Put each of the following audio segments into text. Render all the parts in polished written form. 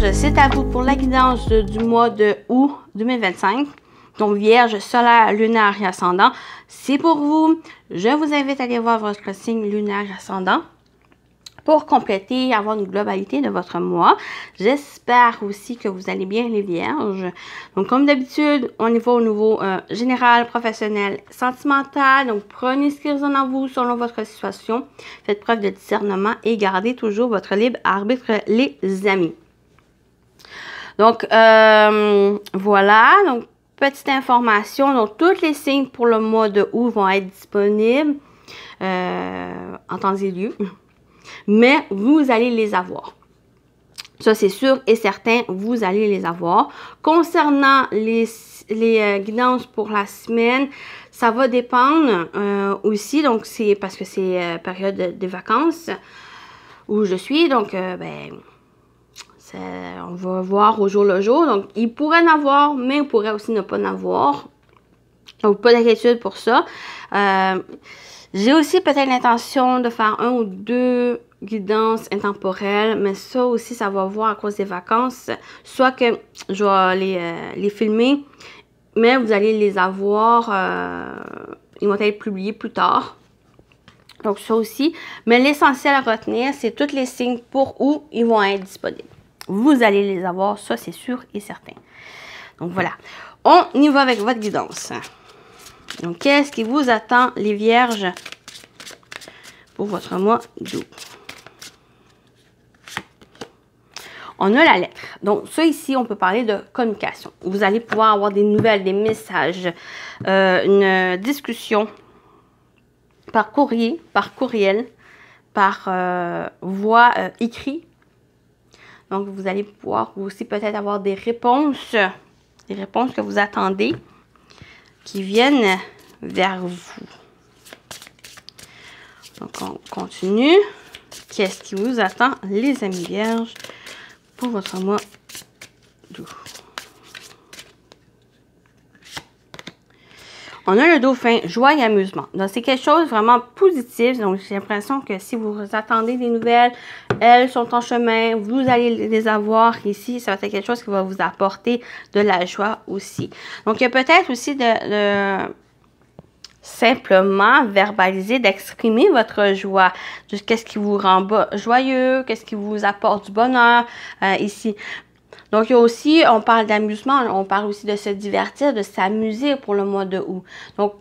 Vierge, c'est à vous pour la guidance du mois de août 2025. Donc, Vierge, solaire, lunaire et ascendant, c'est pour vous. Je vous invite à aller voir votre signe lunaire et ascendant pour compléter et avoir une globalité de votre mois. J'espère aussi que vous allez bien, les Vierges. Donc, comme d'habitude, on y va au niveau général, professionnel, sentimental. Donc, prenez ce qui résonne en vous selon votre situation. Faites preuve de discernement et gardez toujours votre libre arbitre, les amis. Donc, voilà. Donc, petite information. Donc, tous les signes pour le mois de août vont être disponibles en temps et lieu. Mais vous allez les avoir. Ça, c'est sûr et certain, vous allez les avoir. Concernant les guidances pour la semaine, ça va dépendre aussi. Donc, c'est parce que c'est période de vacances où je suis. Donc, on va voir au jour le jour. Donc, il pourrait en avoir, mais il pourrait aussi ne pas en avoir. Donc, pas d'inquiétude pour ça. J'ai aussi peut-être l'intention de faire 1 ou 2 guidances intemporelles, mais ça aussi, ça va voir à cause des vacances. Soit que je vais les filmer, mais vous allez les avoir, ils vont être publiés plus tard. Donc, ça aussi. Mais l'essentiel à retenir, c'est tous les signes pour où ils vont être disponibles. Vous allez les avoir, ça, c'est sûr et certain. Donc, voilà. On y va avec votre guidance. Donc, qu'est-ce qui vous attend, les Vierges, pour votre mois d'août? On a la lettre. Donc, ça ici, on peut parler de communication. Vous allez pouvoir avoir des nouvelles, des messages, une discussion par courrier, par courriel, par voie écrite. Donc, vous allez pouvoir aussi peut-être avoir des réponses que vous attendez, qui viennent vers vous. Donc, on continue. Qu'est-ce qui vous attend, les amis Vierges, pour votre mois d'août? On a le dauphin, joie et amusement. Donc, c'est quelque chose de vraiment positif. Donc, j'ai l'impression que si vous attendez des nouvelles, elles sont en chemin, vous allez les avoir ici. Ça va être quelque chose qui va vous apporter de la joie aussi. Donc, il y a peut-être aussi de simplement verbaliser, d'exprimer votre joie. Qu'est-ce qui vous rend joyeux, qu'est-ce qui vous apporte du bonheur ici. Donc, il y a aussi, on parle d'amusement, on parle aussi de se divertir, de s'amuser pour le mois de août. Donc,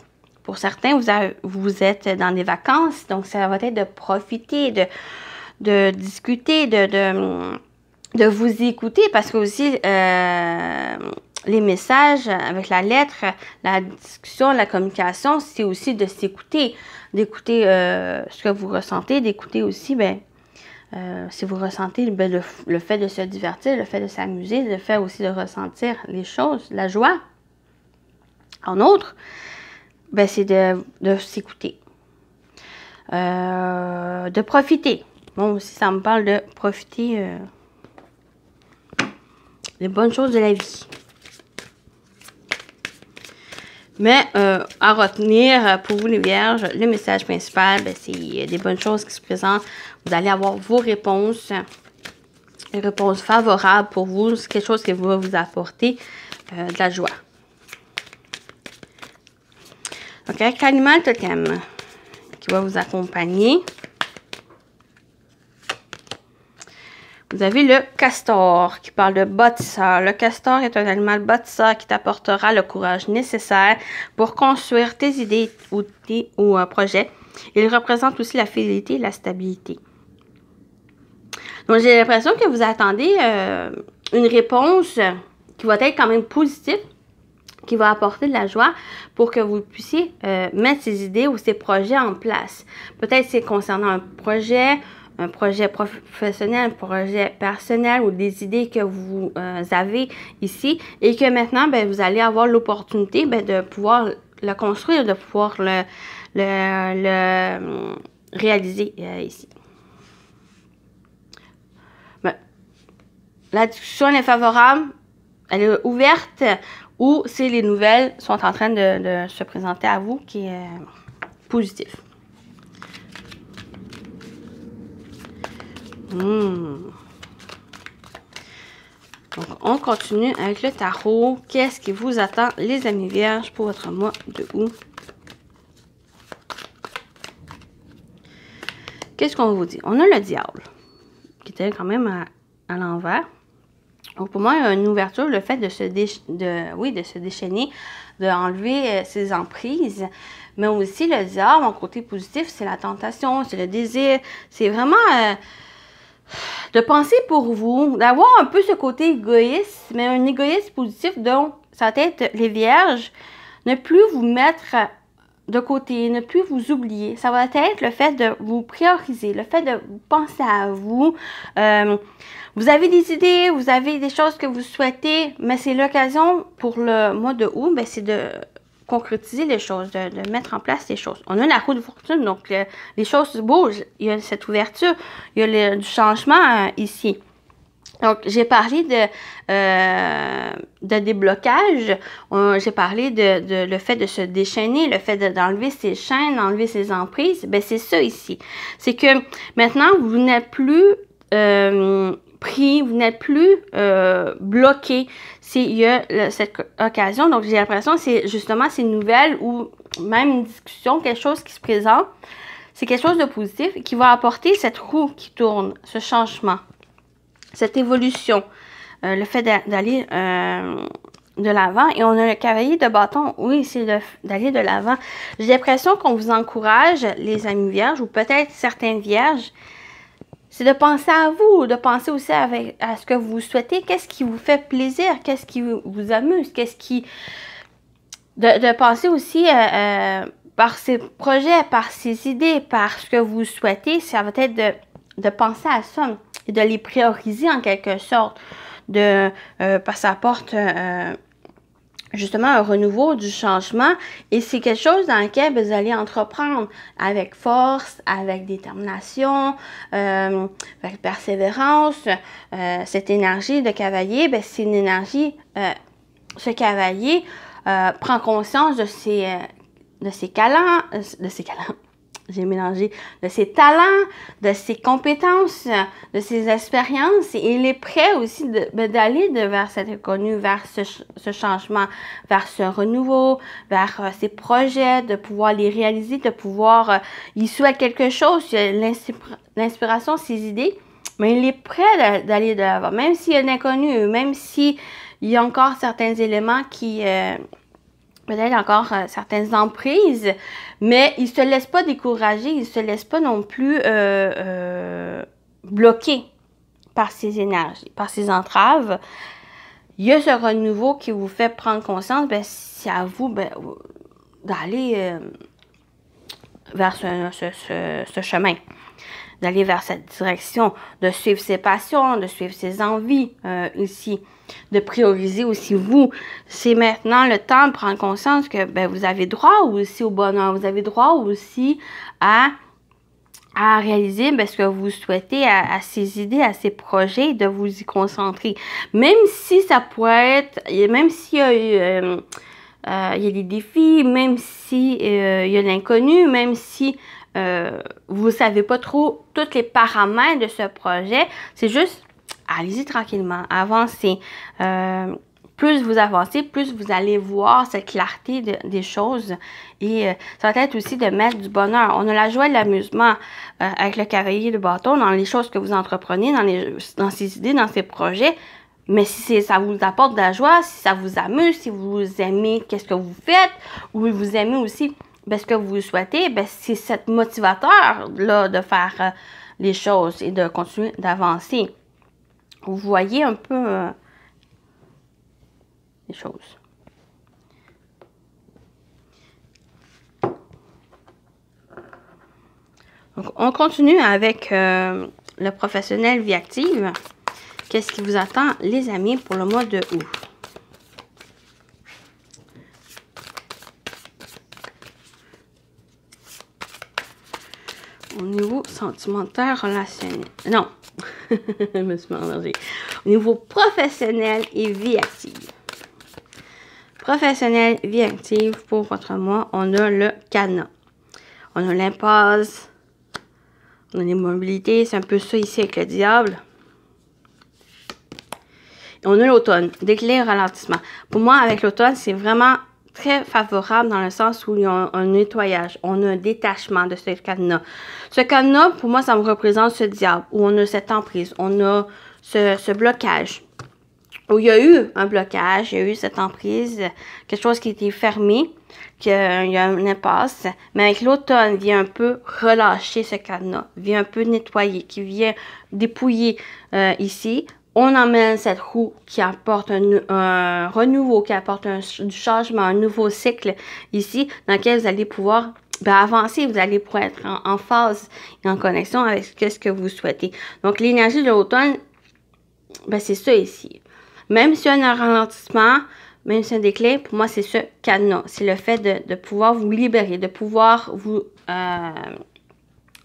pour certains, vous êtes dans des vacances, donc ça va être de profiter, de discuter, de vous écouter, parce que aussi, les messages avec la lettre, la discussion, la communication, c'est aussi de s'écouter, d'écouter ce que vous ressentez, d'écouter aussi, si vous ressentez le fait de se divertir, le fait de s'amuser, le fait aussi de ressentir les choses, la joie. En outre, c'est de s'écouter, de profiter. Bon, aussi, ça me parle de profiter des bonnes choses de la vie. Mais à retenir pour vous les Vierges, le message principal, c'est des bonnes choses qui se présentent. Vous allez avoir vos réponses, des réponses favorables pour vous. C'est quelque chose qui va vous apporter de la joie. Donc, avec l'animal totem qui va vous accompagner, vous avez le castor qui parle de bâtisseur. Le castor est un animal bâtisseur qui t'apportera le courage nécessaire pour construire tes idées ou projets. Il représente aussi la fidélité et la stabilité. Donc, j'ai l'impression que vous attendez une réponse qui va être quand même positive, qui va apporter de la joie pour que vous puissiez mettre ces idées ou ces projets en place. Peut-être c'est concernant un projet professionnel, un projet personnel ou des idées que vous avez ici et que maintenant, vous allez avoir l'opportunité de pouvoir le construire, de pouvoir le réaliser ici. La discussion est favorable, elle est ouverte ou si les nouvelles sont en train de se présenter à vous qui est positif. Donc, on continue avec le tarot. Qu'est-ce qui vous attend, les amis vierges, pour votre mois de août? Qu'est-ce qu'on vous dit? On a le diable, qui était quand même à l'envers. Donc, pour moi, il y a une ouverture, le fait de se déchaîner, d'enlever ses emprises. Mais aussi, le diable, en côté positif, c'est la tentation, c'est le désir. C'est vraiment de penser pour vous, d'avoir un peu ce côté égoïste, mais un égoïsme positif. Donc, ça va être les vierges, ne plus vous mettre de côté, ne plus vous oublier. Ça va être le fait de vous prioriser, le fait de penser à vous. Vous avez des idées, vous avez des choses que vous souhaitez, mais c'est l'occasion pour le mois de août, c'est de concrétiser les choses, de mettre en place les choses. On a la roue de fortune, donc les choses bougent. Il y a cette ouverture, il y a du changement ici. Donc, j'ai parlé de déblocage, j'ai parlé de le fait de se déchaîner, le fait d'enlever ses chaînes, d'enlever ses emprises. C'est ça ici. C'est que maintenant, vous n'êtes plus pris, vous n'êtes plus bloqué. Il y a cette occasion, donc j'ai l'impression que c'est justement ces nouvelles ou même une discussion, quelque chose qui se présente. C'est quelque chose de positif qui va apporter cette roue qui tourne, ce changement. Cette évolution, le fait d'aller de l'avant. Et on a le cavalier de bâton, oui, c'est d'aller de l'avant. J'ai l'impression qu'on vous encourage, les amis vierges, ou peut-être certaines vierges, c'est de penser à vous, de penser aussi à ce que vous souhaitez, qu'est-ce qui vous fait plaisir, qu'est-ce qui vous amuse, qu'est-ce qui... De penser aussi par ces projets, par ces idées, par ce que vous souhaitez, ça va être de penser à ça. Et de les prioriser en quelque sorte, parce que ça apporte justement un renouveau du changement et c'est quelque chose dans lequel vous allez entreprendre avec force, avec détermination, avec persévérance. Cette énergie de cavalier, c'est une énergie, ce cavalier prend conscience de ses j'ai mélangé, de ses talents, de ses compétences, de ses expériences. Et il est prêt aussi d'aller vers cet inconnu, vers ce changement, vers ce renouveau, vers ses projets, de pouvoir les réaliser, de pouvoir... il souhaite quelque chose, l'inspiration, ses idées, mais il est prêt d'aller de l'avant. Même s'il y a l'inconnu, même s'il y a encore certains éléments qui... peut-être encore certaines emprises, mais il ne se laisse pas décourager, il ne se laisse pas non plus bloquer par ces énergies, par ces entraves. Il y a ce renouveau qui vous fait prendre conscience, c'est à vous d'aller vers ce chemin, d'aller vers cette direction, de suivre ses passions, de suivre ses envies ici. De prioriser aussi vous. C'est maintenant le temps de prendre conscience que vous avez droit aussi au bonheur. Vous avez droit aussi à réaliser ce que vous souhaitez, à ces idées, à ces projets, de vous y concentrer. Même si ça pourrait être, même s'il y a des défis, même si il y a l'inconnu, même si vous ne savez pas trop tous les paramètres de ce projet, c'est juste allez-y tranquillement, avancez. Plus vous avancez, plus vous allez voir cette clarté des choses. Et ça va être aussi de mettre du bonheur. On a la joie et l'amusement avec le cavalier de bâton dans les choses que vous entreprenez, dans ces idées, dans ces projets. Mais si ça vous apporte de la joie, si ça vous amuse, si vous aimez qu'est-ce que vous faites, ou vous aimez aussi ce que vous souhaitez, c'est cette motivateur-là de faire les choses et de continuer d'avancer. Vous voyez un peu les choses. Donc, on continue avec le professionnel vie active. Qu'est-ce qui vous attend, les amis, pour le mois de août? Au niveau sentimental, relationnel. Non. Je me suis mélangée. Au niveau professionnel et vie active. Professionnel, vie active, pour votre mois, on a le cadenas. On a l'impasse. On a l'immobilité. C'est un peu ça ici avec le diable. On a l'automne, déclin et ralentissement. Pour moi, avec l'automne, c'est vraiment très favorable dans le sens où il y a un nettoyage, on a un détachement de ce cadenas. Ce cadenas, pour moi, ça me représente ce diable, où on a cette emprise, on a ce blocage, où il y a eu un blocage, il y a eu cette emprise, quelque chose qui était fermé, qu'il y a une impasse, mais avec l'automne, vient un peu relâcher ce cadenas, vient un peu nettoyer, qui vient dépouiller ici. On emmène cette roue qui apporte un renouveau, qui apporte du changement, un nouveau cycle ici, dans lequel vous allez pouvoir avancer, vous allez pouvoir être en phase et en connexion avec ce que vous souhaitez. Donc, l'énergie de l'automne, c'est ça ici. Même s'il y a un ralentissement, même si un déclin, pour moi, c'est ce cadenas. C'est le fait de pouvoir vous libérer, de pouvoir vous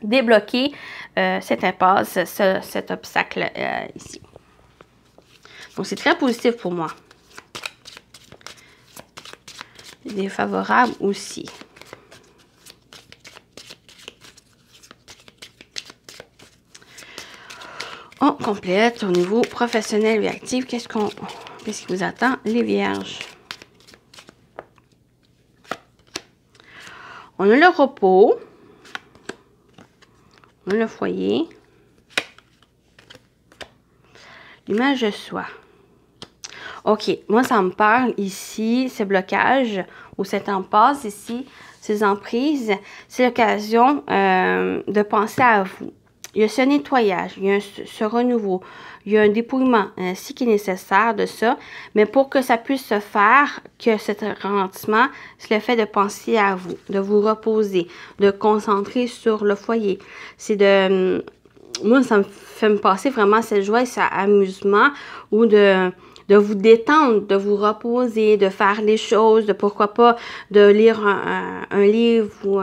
débloquer cette impasse, cet obstacle ici. Donc, c'est très positif pour moi. Défavorable aussi. On complète au niveau professionnel et actif. Qu'est-ce qui vous attend, les vierges? On a le repos. On a le foyer. L'image de soi. OK, moi, ça me parle ici, ce blocage ou cette impasse ici, ces emprises, c'est l'occasion de penser à vous. Il y a ce nettoyage, il y a ce renouveau, il y a un dépouillement ainsi qui est nécessaire de ça, mais pour que ça puisse se faire, que ce ralentissement, c'est le fait de penser à vous, de vous reposer, de concentrer sur le foyer. C'est de... moi, ça me fait me passer vraiment cette joie et cet amusement ou de vous détendre, de vous reposer, de faire les choses, de pourquoi pas de lire un livre ou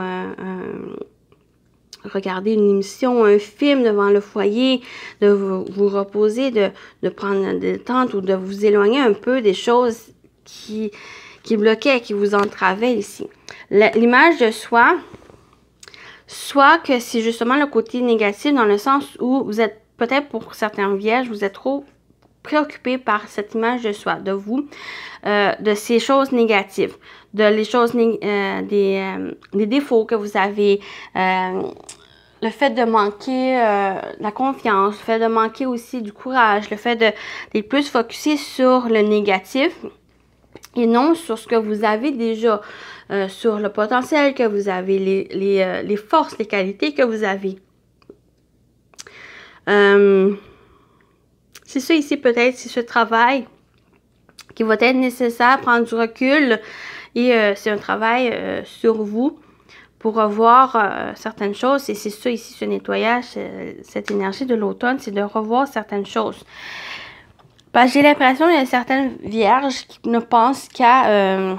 regarder une émission, un film devant le foyer, de vous reposer, de prendre la détente ou de vous éloigner un peu des choses qui bloquaient, qui vous entravaient ici. L'image de soi, soit que c'est justement le côté négatif dans le sens où vous êtes, peut-être pour certains vierges, vous êtes trop préoccupé par cette image de soi, de vous, de ces choses négatives, de les choses, des défauts que vous avez, le fait de manquer la confiance, le fait de manquer aussi du courage, le fait d'être plus focusé sur le négatif et non sur ce que vous avez déjà, sur le potentiel que vous avez, les forces, les qualités que vous avez. C'est ça ici peut-être, c'est ce travail qui va être nécessaire, prendre du recul et c'est un travail sur vous pour revoir certaines choses et c'est ça ici, ce nettoyage, cette énergie de l'automne, c'est de revoir certaines choses. Parce que j'ai l'impression qu'il y a certaines vierges qui ne pensent qu'à...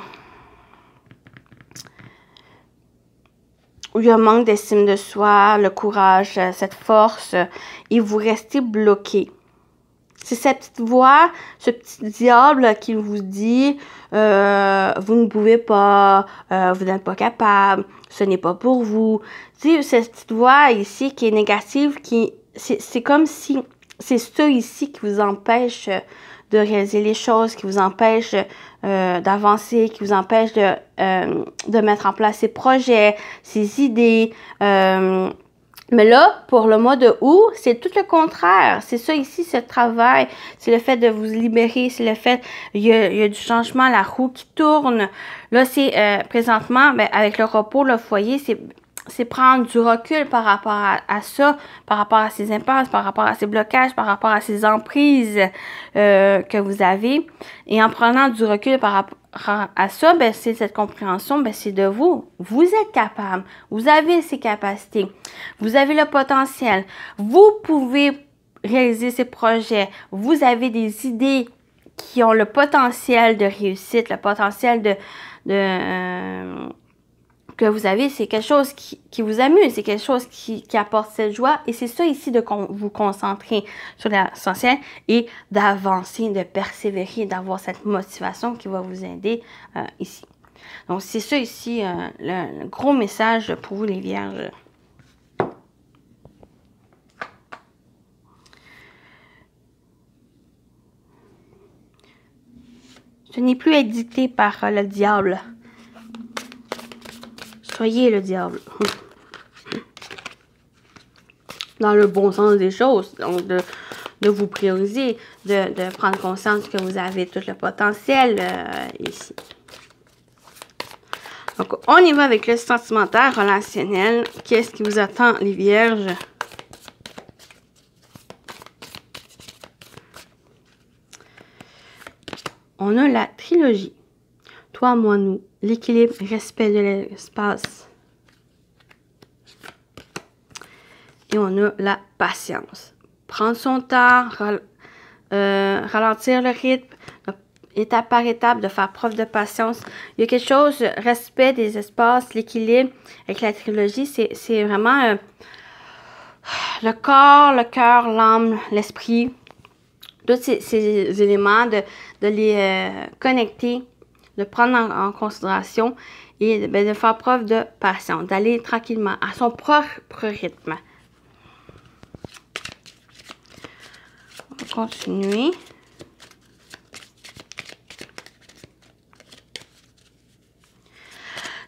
où il y a un manque d'estime de soi, le courage, cette force, et vous restez bloqué. C'est cette petite voix, ce petit diable qui vous dit vous ne pouvez pas, vous n'êtes pas capable, ce n'est pas pour vous. Tu sais, cette petite voix ici qui est négative, c'est comme si c'est ça ici qui vous empêche de réaliser les choses, qui vous empêche d'avancer, qui vous empêche de mettre en place ces projets, ces idées. Mais là, pour le mois de août, c'est tout le contraire. C'est ça ici, ce travail. C'est le fait de vous libérer. C'est le fait, il y a du changement, la roue qui tourne. Là, c'est présentement, avec le repos, le foyer, c'est prendre du recul par rapport à ça, par rapport à ces impasses, par rapport à ces blocages, par rapport à ces emprises que vous avez. Et en prenant du recul par rapport à ça, c'est cette compréhension, c'est de vous. Vous êtes capable. Vous avez ces capacités. Vous avez le potentiel. Vous pouvez réaliser ces projets. Vous avez des idées qui ont le potentiel de réussite, le potentiel que vous avez, c'est quelque chose qui vous amuse, c'est quelque chose qui apporte cette joie. Et c'est ça ici de vous concentrer sur l'essentiel et d'avancer, de persévérer, d'avoir cette motivation qui va vous aider ici. Donc, c'est ça ici, le gros message pour vous les vierges. Ce n'est plus à être dicté par le diable. Soyez le diable. Dans le bon sens des choses. Donc, de vous prioriser, de prendre conscience que vous avez tout le potentiel ici. Donc, on y va avec le sentimental, relationnel. Qu'est-ce qui vous attend, les vierges? On a la trilogie. Toi, moi, nous. L'équilibre, respect de l'espace. Et on a la patience. Prendre son temps, ralentir le rythme, étape par étape, de faire preuve de patience. Il y a quelque chose, respect des espaces, l'équilibre. Avec la trilogie, c'est vraiment le corps, le cœur, l'âme, l'esprit. Tous ces éléments, de les connecter, de prendre en considération et de faire preuve de patience, d'aller tranquillement, à son propre rythme. On va continuer.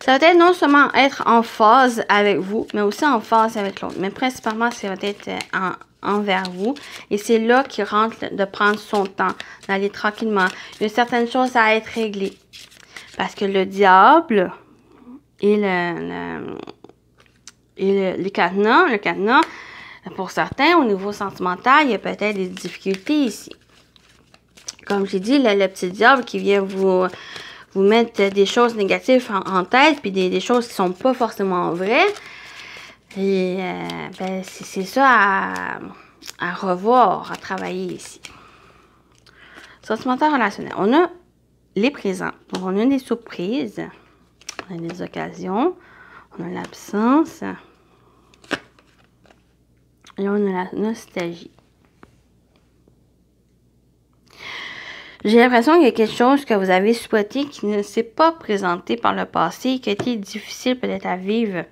Ça va être non seulement être en phase avec vous, mais aussi en phase avec l'autre. Mais principalement, ça va être envers vous. Et c'est là qu'il rentre de prendre son temps, d'aller tranquillement. Il y a certaines choses à être réglées. Parce que le diable et le cadenas, pour certains, au niveau sentimental, il y a peut-être des difficultés ici. Comme j'ai dit, le petit diable qui vient vous mettre des choses négatives en tête, puis des choses qui sont pas forcément vraies. Et ben, c'est ça à revoir, à travailler ici. Sentimental relationnel. On a les présents. Donc, on a des surprises. On a des occasions. On a l'absence. Et on a la nostalgie. J'ai l'impression qu'il y a quelque chose que vous avez souhaité qui ne s'est pas présenté par le passé, qui a été difficile peut-être à vivre.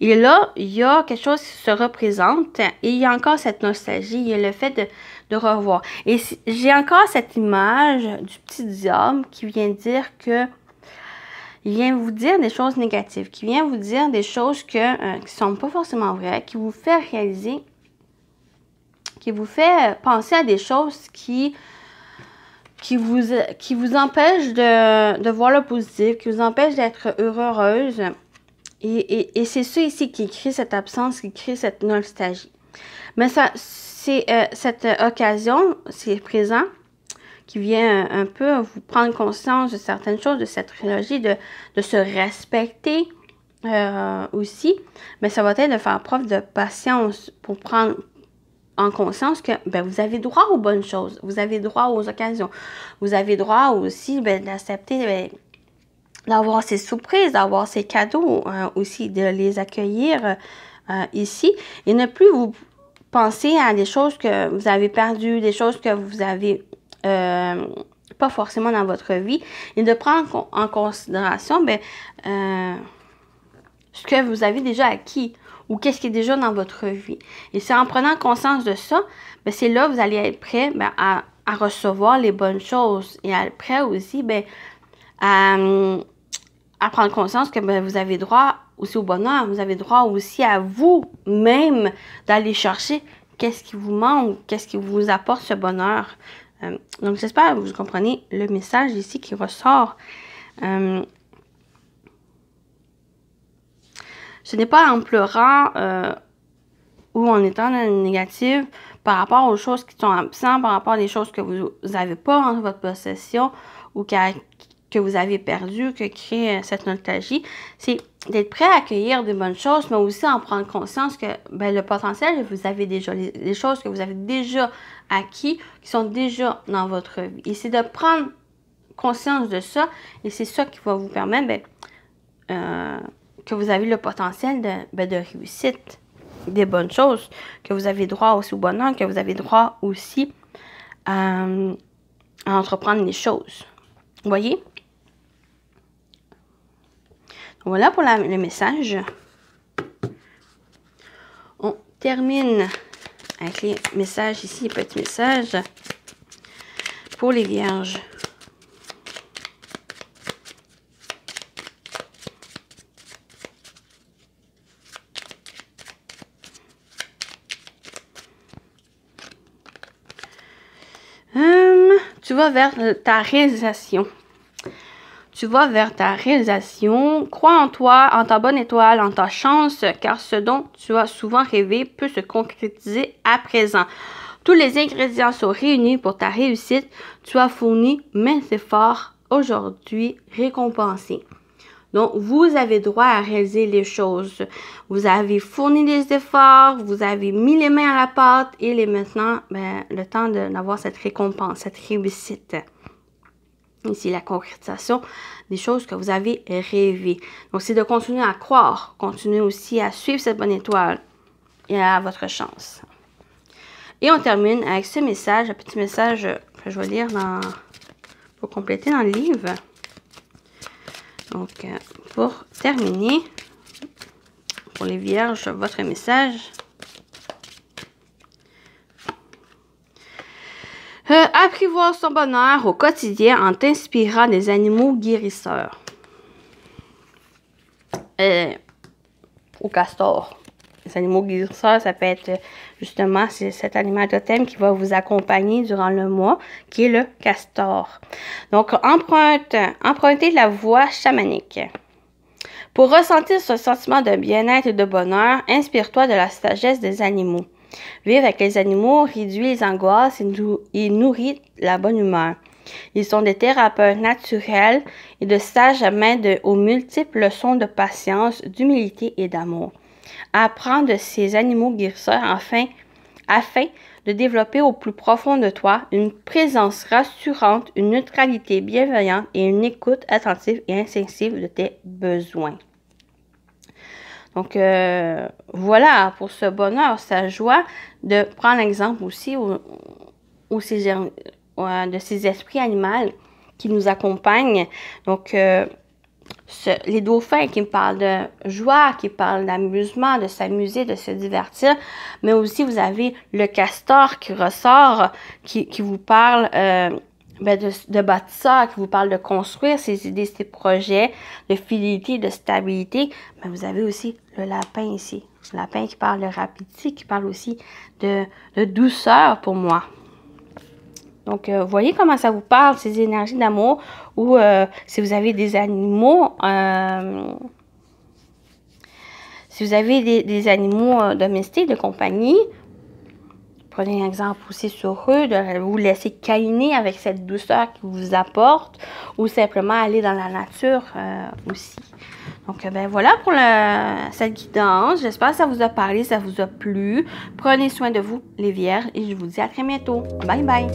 Et là, il y a quelque chose qui se représente et il y a encore cette nostalgie, il y a le fait de revoir. Et j'ai encore cette image du petit diable qui vient dire que il vient vous dire des choses négatives, qui vient vous dire des choses qui ne sont pas forcément vraies, qui vous fait réaliser, qui vous fait penser à des choses qui vous empêche de voir le positif, qui vous empêche d'être heureuse. Et c'est ça ici qui crée cette absence, qui crée cette nostalgie. Mais ça, c'est cette occasion, c'est présent, qui vient un peu vous prendre conscience de certaines choses, de cette trilogie, de se respecter aussi. Mais ça va être de faire preuve de patience pour prendre en conscience que ben, vous avez droit aux bonnes choses, vous avez droit aux occasions, vous avez droit aussi d'accepter d'avoir ces surprises, d'avoir ces cadeaux aussi, de les accueillir ici et ne plus vous penser à des choses que vous avez perdues, des choses que vous avez pas forcément dans votre vie et de prendre en considération ce que vous avez déjà acquis ou qu'est-ce qui est déjà dans votre vie. Et c'est en prenant conscience de ça, ben c'est là que vous allez être prêt à recevoir les bonnes choses et à être prêt aussi à prendre conscience que vous avez droit aussi au bonheur, vous avez droit aussi à vous-même d'aller chercher qu'est-ce qui vous manque, qu'est-ce qui vous apporte ce bonheur. Donc j'espère que vous comprenez le message ici qui ressort. Ce n'est pas en pleurant ou en étant dans le négatif par rapport aux choses qui sont absentes, par rapport à des choses que vous n'avez pas en votre possession ou que vous avez perdu, que crée cette nostalgie. C'est d'être prêt à accueillir de bonnes choses, mais aussi en prendre conscience que le potentiel, vous avez déjà, les choses que vous avez déjà acquis, qui sont déjà dans votre vie. Et c'est de prendre conscience de ça, et c'est ça qui va vous permettre que vous avez le potentiel de réussite, des bonnes choses, que vous avez droit aussi au bonheur, que vous avez droit aussi à entreprendre les choses. Vous voyez? Voilà pour le message. On termine avec les messages ici, les petits messages pour les vierges. tu vas vers ta réalisation. Tu vas vers ta réalisation. Crois en toi, en ta bonne étoile, en ta chance, car ce dont tu as souvent rêvé peut se concrétiser à présent. Tous les ingrédients sont réunis pour ta réussite. Tu as fourni maints efforts aujourd'hui récompensés. Donc, vous avez droit à réaliser les choses. Vous avez fourni des efforts, vous avez mis les mains à la pâte et il est maintenant le temps d'avoir cette récompense, cette réussite. Ici, la concrétisation des choses que vous avez rêvées. Donc, c'est de continuer à croire, continuer aussi à suivre cette bonne étoile et à votre chance. Et on termine avec ce message, un petit message que je vais lire pour compléter dans le livre. Donc, pour terminer, pour les vierges, votre message. Apprivoise ton bonheur au quotidien en t'inspirant des animaux guérisseurs. Au castor. Les animaux guérisseurs, ça peut être justement cet animal totem qui va vous accompagner durant le mois, qui est le castor. Donc, empruntez la voie chamanique. Pour ressentir ce sentiment de bien-être et de bonheur, inspire-toi de la sagesse des animaux. Vivre avec les animaux réduit les angoisses et nourrit la bonne humeur. Ils sont des thérapeutes naturels et de sages maîtres aux multiples leçons de patience, d'humilité et d'amour. Apprends de ces animaux guérisseurs afin de développer au plus profond de toi une présence rassurante, une neutralité bienveillante et une écoute attentive et instinctive de tes besoins. Donc, voilà, pour ce bonheur, sa joie, de prendre l'exemple aussi de ces esprits animaux qui nous accompagnent. Donc, les dauphins qui me parlent de joie, qui parlent d'amusement, de s'amuser, de se divertir, mais aussi vous avez le castor qui ressort, qui vous parle de bâtisseur, qui vous parle de construire ses idées, ses projets, de fidélité, de stabilité. Mais vous avez aussi le lapin ici, le lapin qui parle de rapidité, qui parle aussi de douceur pour moi. Donc, voyez comment ça vous parle, ces énergies d'amour, ou si vous avez des animaux, des animaux domestiques, de compagnie, prenez un exemple aussi sur eux, de vous laisser câliner avec cette douceur qui vous apporte, ou simplement aller dans la nature aussi. Donc, voilà pour cette guidance. J'espère que ça vous a parlé, ça vous a plu. Prenez soin de vous, les vierges, et je vous dis à très bientôt. Bye bye!